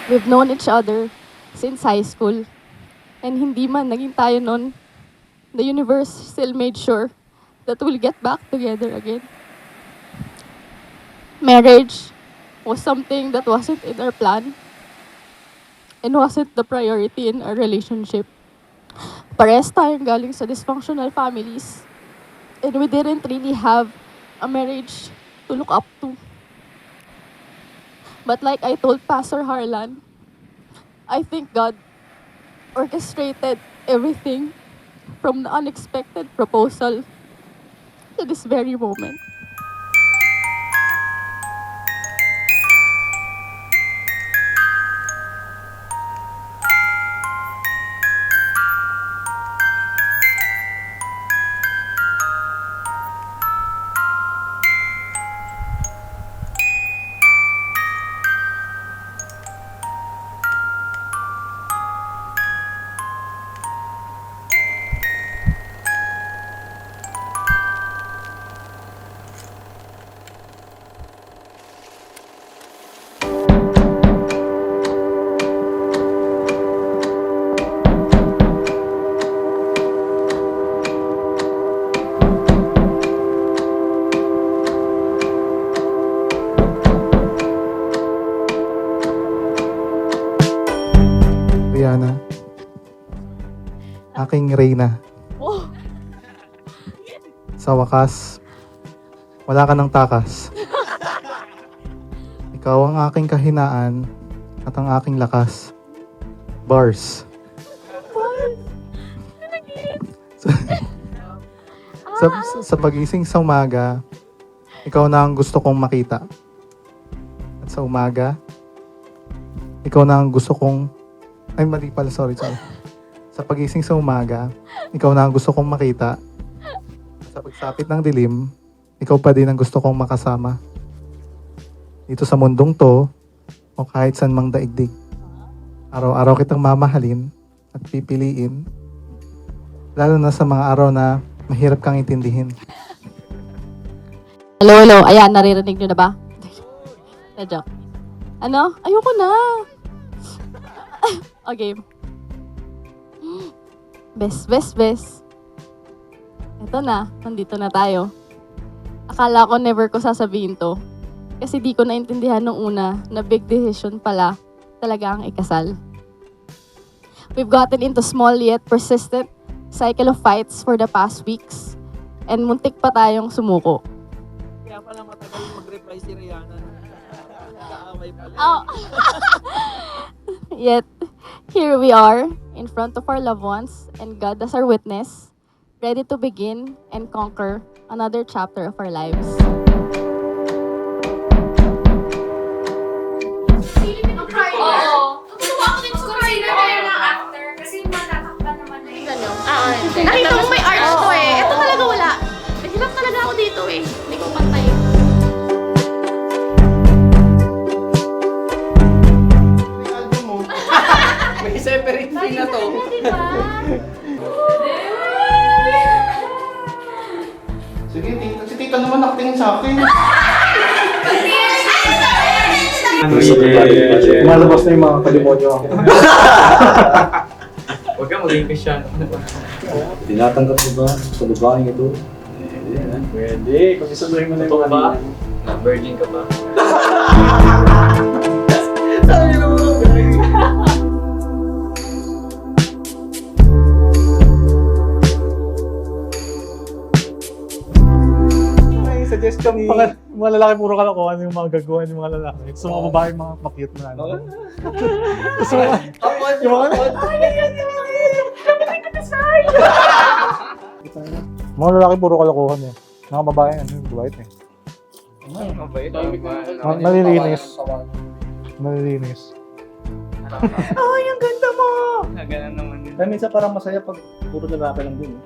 We've known each other since high school. And hindi man naging tayo nun, the universe still made sure that we'll get back together again. Marriage was something that wasn't in our plan and wasn't the priority in our relationship. Parehas tayong galing sa dysfunctional families and we didn't really have a marriage to look up to. But like I told Pastor Harlan, I think God orchestrated everything from the unexpected proposal to this very moment. Rihanna, aking Reyna. Oh, Sa wakas, wala ka ng takas. Ikaw ang aking kahinaan at ang aking lakas. Bars. sa pagising sa umaga, ikaw na ang gusto kong makita. At sa umaga, ikaw na ang gusto kong... Ay, mali pala, sorry. Sa pagising sa umaga, ikaw na ang gusto kong makita. Sa pagsapit ng dilim, ikaw pa din ang gusto kong makasama. Dito sa mundong to, o kahit saan mang daigdig. Araw-araw kitang mamahalin at pipiliin. Lalo na sa mga araw na mahirap kang intindihin. hello, hello. Ayan, naririnig nyo na ba? Na-joke. Ano? Ayoko na. Okay. Bes. Ito na, nandito na tayo. Akala ko never ko sasabihin to. Kasi di ko naintindihan nung una na big decision pala talaga ang ikasal. We've gotten into small yet persistent cycle of fights for the past weeks. And muntik pa tayong sumuko. Kaya pala matagal mag-reply si Rihanna. Nag-aaway pala. Oh. Yet, here we are, in front of our loved ones, and God as our witness, ready to begin and conquer another chapter of our lives. Oo. Tutuwa ako din siguro sila kayo ng actor kasi matatakpan naman na yun. Nakita mo may arts to eh. Ito talaga wala. Nahirap talaga ako dito eh. Hindi ko pantay. May separate fee na to. Sige, tita. Si tita naman nakatingin sa akin. Malabas na yung mga kalimonyo ako. Huwag kang maging Christian. Tinatanggap mo ba sa babaeng ito? Pwede. Kung isunuhin mo na yung ba? Na-virgin ka ba? Sabi na mo. Suggest kang mga lalaki puro kalokohan yung mga gagawan yung mga lalaki. So mga babae mga pa-cute na ano. So yung mga mga lalaki puro kalokohan eh. Mga babae ano yung buwait eh. Mabait. Malilinis. Malilinis. Ay, ang ganda mo! Ganun naman yun. Kaya minsan parang masaya pag puro lalaki lang din.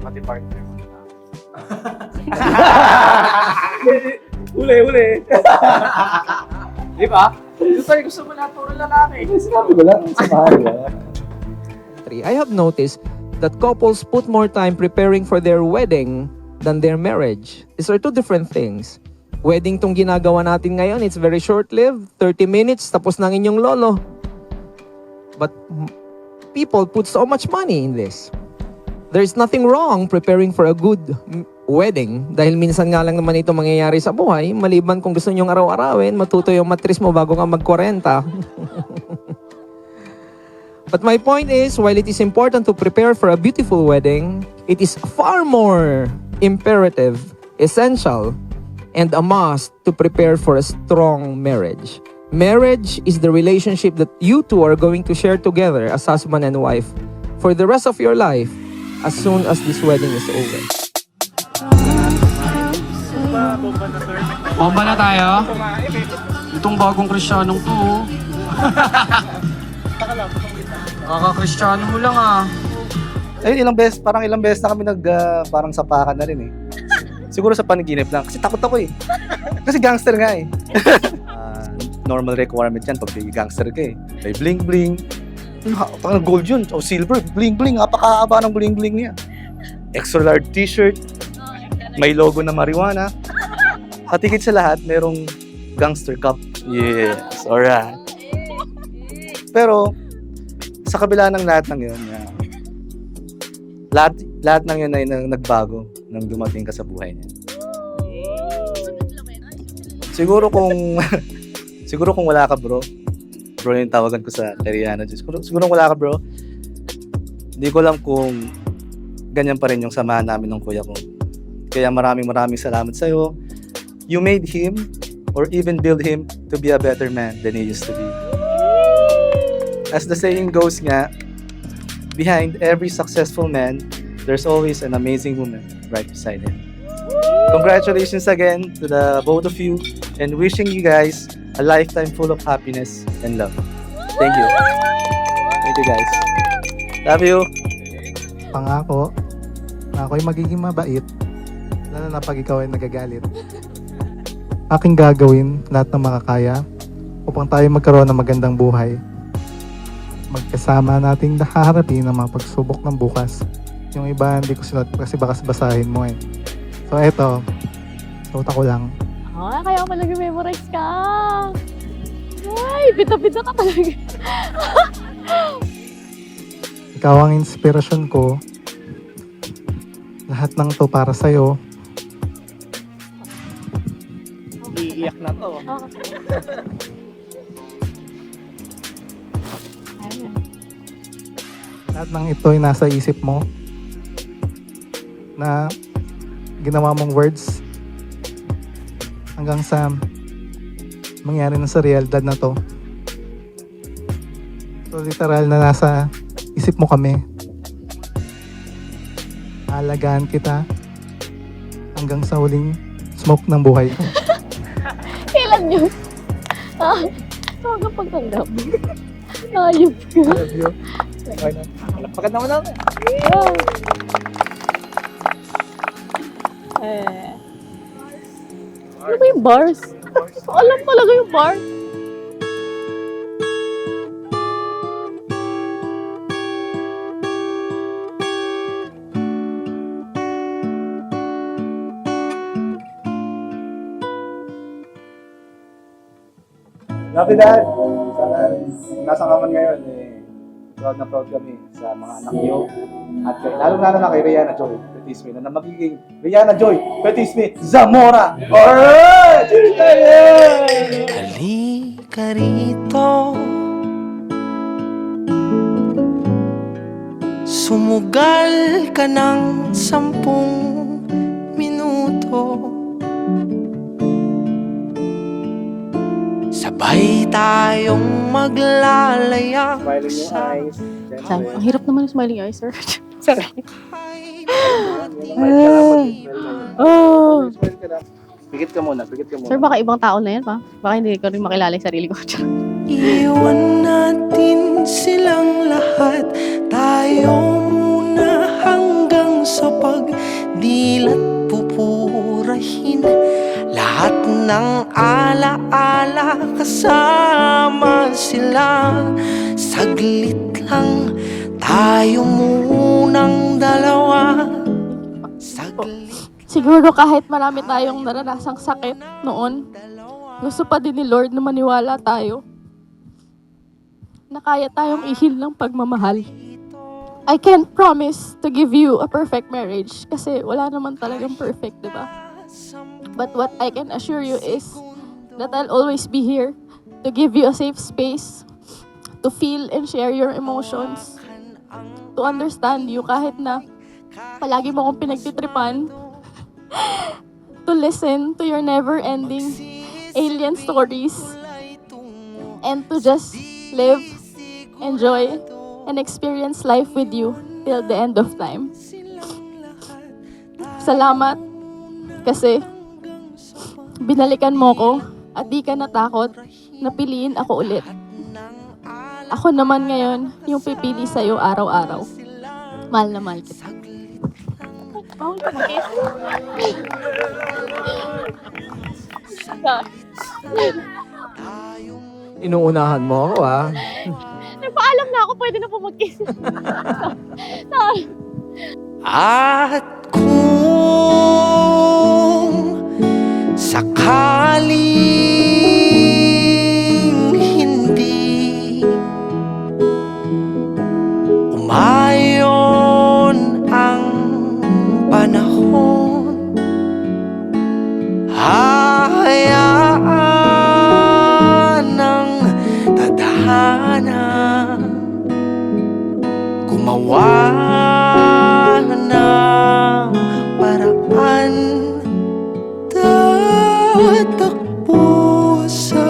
Pati partner mo. Uli! Di ba? Gusto mo lahat puro lalaki. Sinabi ko lang, sa bahay lang. I have noticed that couples put more time preparing for their wedding than their marriage. These are two different things. wedding tong ginagawa natin ngayon. It's very short-lived. 30 minutes, tapos ng inyong lolo. But people put so much money in this. There's nothing wrong preparing for a good wedding. Dahil minsan nga lang naman ito mangyayari sa buhay. Maliban kung gusto nyong araw-arawin, matuto yung matris mo bago ka mag-40. But my point is, while it is important to prepare for a beautiful wedding, it is far more imperative, essential, and a must to prepare for a strong marriage. Marriage is the relationship that you two are going to share together as husband and wife for the rest of your life as soon as this wedding is over. Bomba na tayo. Itong bagong Kristiyanong to. Kaka-Kristyano mo lang ah. Ayun, parang ilang beses na kami parang sapakan na rin eh. Siguro sa panaginip lang. Kasi takot ako eh. Kasi gangster nga eh. Normal requirement yan pag gangster ka eh. May bling-bling. Parang gold yun. O silver. Bling-bling. Napakahaba ng bling-bling niya. Extra large t-shirt. May logo na marijuana. Katikit sa lahat, merong gangster cup. Yes. Alright. Pero, sa kabila ng lahat ng yun, lahat ng yun ay nagbago nang dumating ka sa buhay niya. Siguro kung wala ka bro yung tawagan ko sa Rihanna. Siguro kung wala ka bro, hindi ko alam kung ganyan pa rin yung samahan namin ng kuya ko. Kaya maraming salamat sa'yo. You made him or even build him to be a better man than he used to be. As the saying goes nga, behind every successful man, there's always an amazing woman right beside him. Congratulations again to the both of you and wishing you guys a lifetime full of happiness and love. Thank you. Thank you guys. Love you. Pangako na ako'y magiging mabait, lalo na pag ikaw ay nagagalit. Aking gagawin lahat ng makakaya upang tayo magkaroon ng magandang buhay. Magkasama nating haharapin ang mga pagsubok ng bukas. Yung iba hindi ko sinulat kasi baka basahin mo eh. So eto, suot ako lang. Ah, kaya pala memorize ka. Ay, bita-bita ka talaga. Ikaw ang inspirasyon ko. Lahat ng to para sa'yo. Iiyak na to. Lahat ng ito ay nasa isip mo na ginawa mong words hanggang sa mangyari na sa realidad na to. So literal na nasa isip mo kami. Aalagaan kita hanggang sa huling smoke ng buhay ko. Kailan yun? Ah, pagtanggap. Ayop ka. Love you. Pagkat naman ako. Ano ba yung bars? Alam talaga yung bars. Love you, Dad. Sana nasa ka man ngayon, proud na proud kami sa mga anak niyo. At lalo na kay Rihanna Joy Petisme na magiging Rihanna Joy Petisme Zamora. Alright! Cheers tayo! Halika rito, sumugal ka ng 10 minuto. Sabay tayong maglalayang Smiling your eyes. Ang hirap naman yung smiling eyes, sir. Sorry. Pikit ka muna. Sir, baka ibang tao na yan, pa? Baka hindi ko rin makilala yung sarili ko. Iwan natin silang lahat, tayo muna hanggang sa pagdilat pupurahin. Lahat ng ala-ala kasama sila. Saglit lang, tayo munang dalawa. Saglit. Siguro kahit marami tayong naranasang sakit noon, gusto pa din ni Lord na maniwala tayo na kaya tayong ihil ng pagmamahal. I can't promise to give you a perfect marriage kasi wala naman talagang perfect, di ba? But what I can assure you is that I'll always be here to give you a safe space to feel and share your emotions, to understand you kahit na palagi mo akong pinagtitripan, to listen to your never-ending alien stories, and to just live, enjoy, and experience life with you till the end of time. Salamat kasi binalikan mo ko at di ka natakot na piliin ako ulit. Ako naman ngayon yung pipili sa'yo araw-araw. Mahal na mahal kita. Oh, kiss. Inuunahan mo ako, ah. Nagpaalam na ako, pwede na po mag-kiss. At kung sakaling hindi umayon ang panahon, hahayaan ng tadhana gumawa ng paraan, tatakbo sa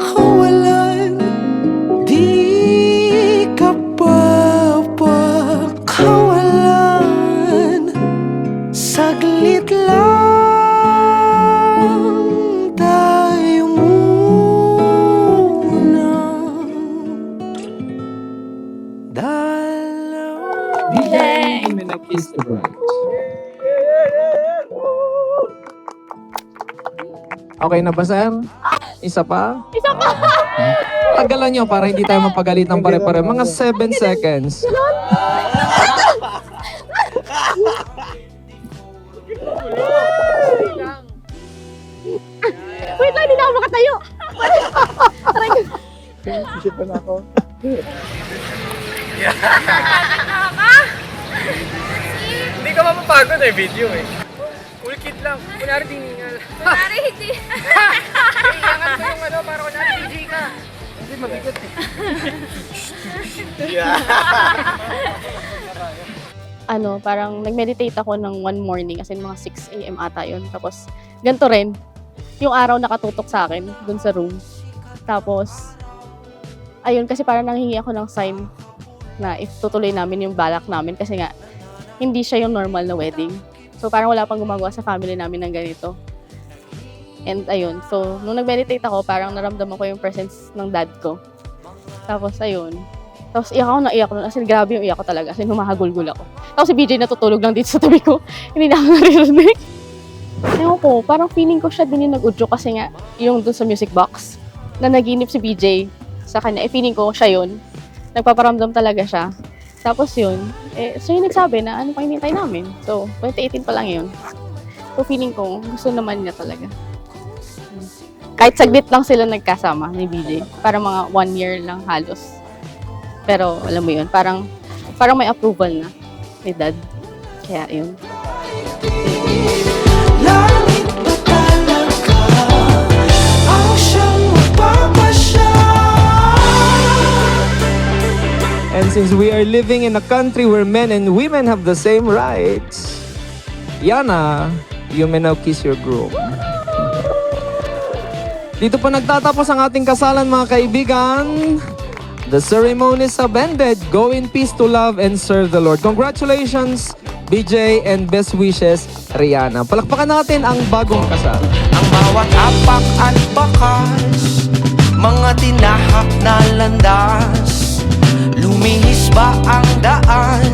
kawalan, di ka papakawalan. Saglit lang tayo muna, Kiss the bride. Okay na ba, sir? Isa pa? Isa pa! Tagalan nyo para hindi tayo mapagalit ng pare-pare. Mga 7 seconds. Wait lang, hindi na ako makatayo. Hindi ka mapapagod eh, video eh. Cool kid lang. Kunyari tiningal. Kunwari, hindi. Iangat mo yung ano, para kunyari DJ ka. Hindi, mabigat eh. Parang nag-meditate ako ng one morning, as in mga 6 a.m. ata yun. Tapos, ganito rin, yung araw nakatutok sa akin, dun sa room. Tapos, ayun, kasi parang nanghingi ako ng sign na if tutuloy namin yung balak namin kasi nga, hindi siya yung normal na wedding. So, parang wala pang gumagawa sa family namin ng ganito. And ayun, so, nung nag-meditate ako, parang naramdaman ko yung presence ng dad ko. Tapos, ayun. Tapos, iyak ako na iyak nun. As in, grabe yung iyak ko talaga. As in, humahagulgul ako. Tapos, si BJ natutulog lang dito sa tabi ko. Hindi na ako naririnig. Ewan ko, parang feeling ko siya din yung nag-udyo kasi nga, yung dun sa music box, na naginip si BJ sa kanya. Feeling ko siya yun. Nagpaparamdam talaga siya. Tapos yun, so yung nagsabi na ano pang hinintay namin. So, 2018 pa lang yun. So, feeling ko, gusto naman niya talaga. Kahit saglit lang sila nagkasama ni BJ. Parang mga 1 year lang halos. Pero, alam mo yun, parang may approval na ni dad. Kaya yun. langit ba talaga ang siyang magpapasya? And since we are living in a country where men and women have the same rights, Yana, you may now kiss your groom. Dito po nagtatapos ang ating kasalan, mga kaibigan. The ceremony is ended. Go in peace to love and serve the Lord. Congratulations, BJ, and best wishes, Rihanna. Palakpakan natin ang bagong kasal. Ang bawat apak at bakas, mga tinahak na landas, lumihis ba ang daan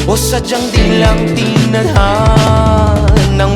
o sadyang di lang tinanhan ng